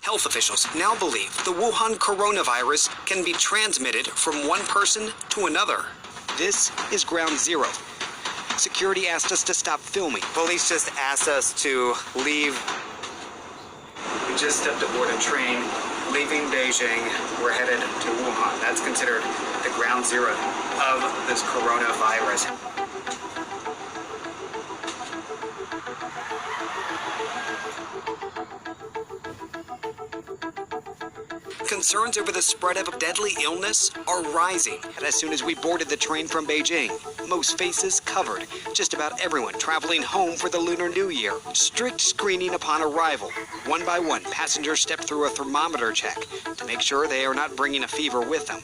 Health officials now believe the Wuhan coronavirus can be transmitted from one person to another. This is ground zero. Security asked us to stop filming. Police just asked us to leave. We just stepped aboard a train leaving Beijing. We're headed to Wuhan. That's considered the ground zero of this coronavirus. Concerns over the spread of deadly illness are rising. And as soon as we boarded the train from Beijing, most faces covered. Just about everyone traveling home for the Lunar New Year. Strict screening upon arrival. One by one, passengers step through a thermometer check to make sure they are not bringing a fever with them.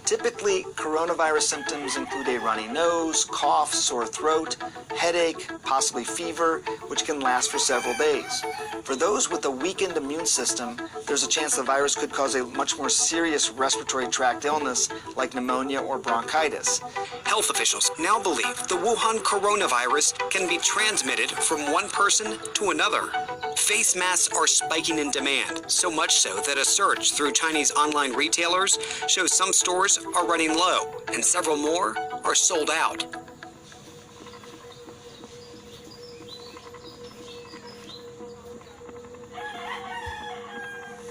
Typically, coronavirus symptoms include a runny nose, cough, sore throat, headache, possibly fever, which can last for several days. For those with a weakened immune system, there's a chance the virus could cause a much more serious respiratory tract illness like pneumonia or bronchitis. Health officials now believe the Wuhan coronavirus can be transmitted from one person to another. Face masks are spiking in demand, so much so that a search through Chinese online retailers shows some stores are running low and several more are sold out.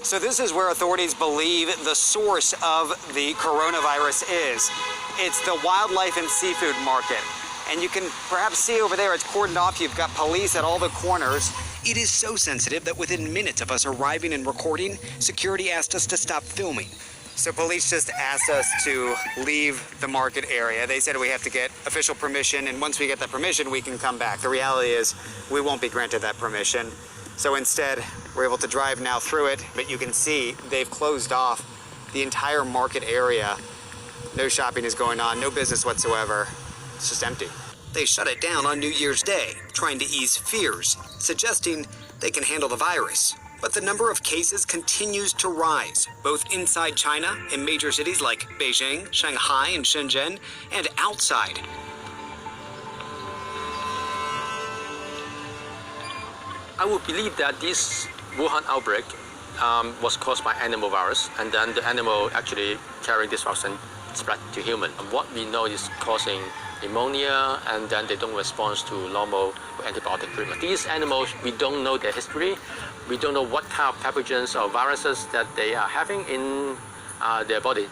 So this is where authorities believe the source of the coronavirus is. It's the wildlife and seafood market. And you can perhaps see over there, it's cordoned off. You've got police at all the corners. It is so sensitive that within minutes of us arriving and recording, security asked us to stop filming. So police just asked us to leave the market area. They said we have to get official permission, and once we get that permission, we can come back. The reality is we won't be granted that permission. So instead, we're able to drive now through it, but you can see they've closed off the entire market area. No shopping is going on, no business whatsoever. It's just empty. They shut it down on New Year's Day, trying to ease fears, suggesting they can handle the virus. But the number of cases continues to rise, both inside China in major cities like Beijing, Shanghai, and Shenzhen, and outside. I would believe that this Wuhan outbreak was caused by animal virus, and then the animal actually carried this virus and spread to human. And what we know is causing pneumonia, and then they don't respond to normal antibiotic treatment. These animals, we don't know their history. We don't know what kind of pathogens or viruses that they are having in their body.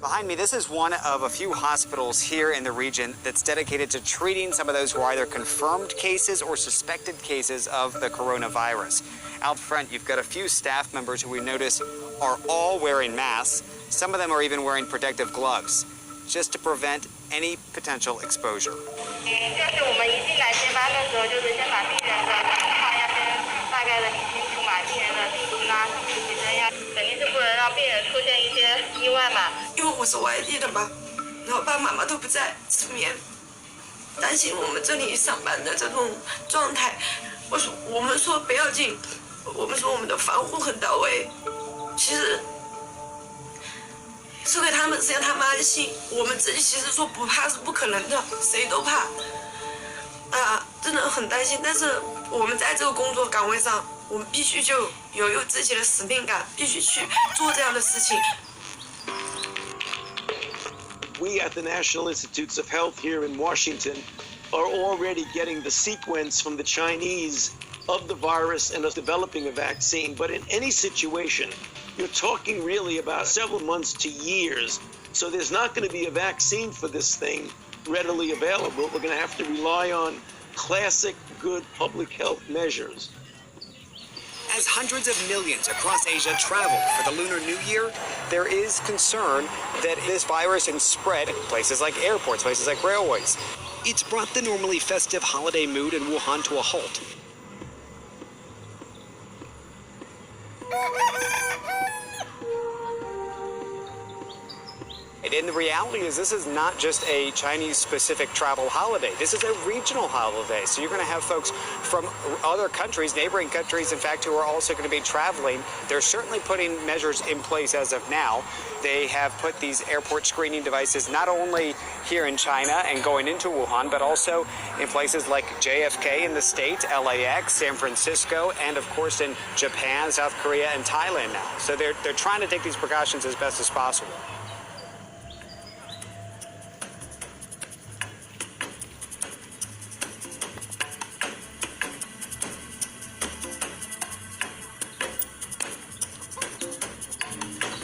Behind me, this is one of a few hospitals here in the region that's dedicated to treating some of those who are either confirmed cases or suspected cases of the coronavirus. Out front, you've got a few staff members who we notice are all wearing masks. Some of them are even wearing protective gloves, just to prevent any potential exposure. We at the National Institutes of Health here in Washington are already getting the sequence from the Chinese of the virus and of developing a vaccine. But in any situation, you're talking really about several months to years. So there's not going to be a vaccine for this thing readily available. We're going to have to rely on classic good public health measures. As hundreds of millions across Asia travel for the Lunar New Year, there is concern that this virus can spread places like airports, places like railways. It's brought the normally festive holiday mood in Wuhan to a halt. And the reality is this is not just a Chinese-specific travel holiday. This is a regional holiday. So you're going to have folks from other countries, neighboring countries, in fact, who are also going to be traveling. They're certainly putting measures in place as of now. They have put these airport screening devices not only here in China and going into Wuhan, but also in places like JFK in the States, LAX, San Francisco, and of course in Japan, South Korea, and Thailand now. So they're trying to take these precautions as best as possible.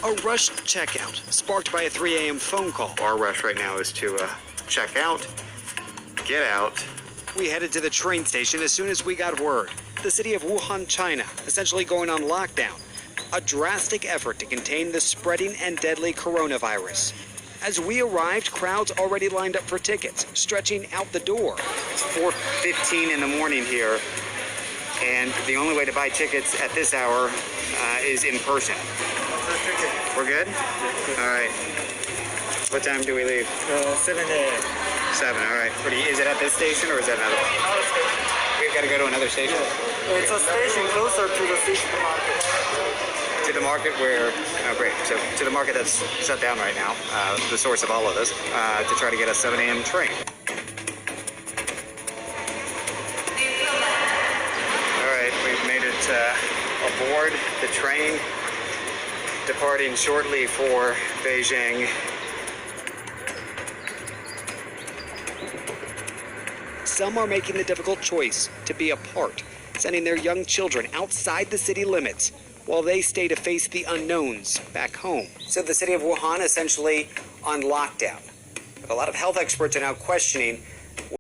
A rushed checkout sparked by a 3 a.m. phone call. Our rush right now is to check out, get out. We headed to the train station as soon as we got word. The city of Wuhan, China, essentially going on lockdown. A drastic effort to contain the spreading and deadly coronavirus. As we arrived, crowds already lined up for tickets, stretching out the door. It's 4:15 in the morning here, and the only way to buy tickets at this hour is in person. We're good? All right. What time do we leave? 7 a.m. 7, all right. Is it at this station or is that another? We've got to go to another station? It's a station closer to the fish market. To the market where, oh great, so to the market that's shut down right now, the source of all of this, to try to get a 7 a.m. train. All right, we've made it aboard the train, departing shortly for Beijing. Some are making the difficult choice to be apart, sending their young children outside the city limits while they stay to face the unknowns back home. So the city of Wuhan essentially on lockdown. But a lot of health experts are now questioning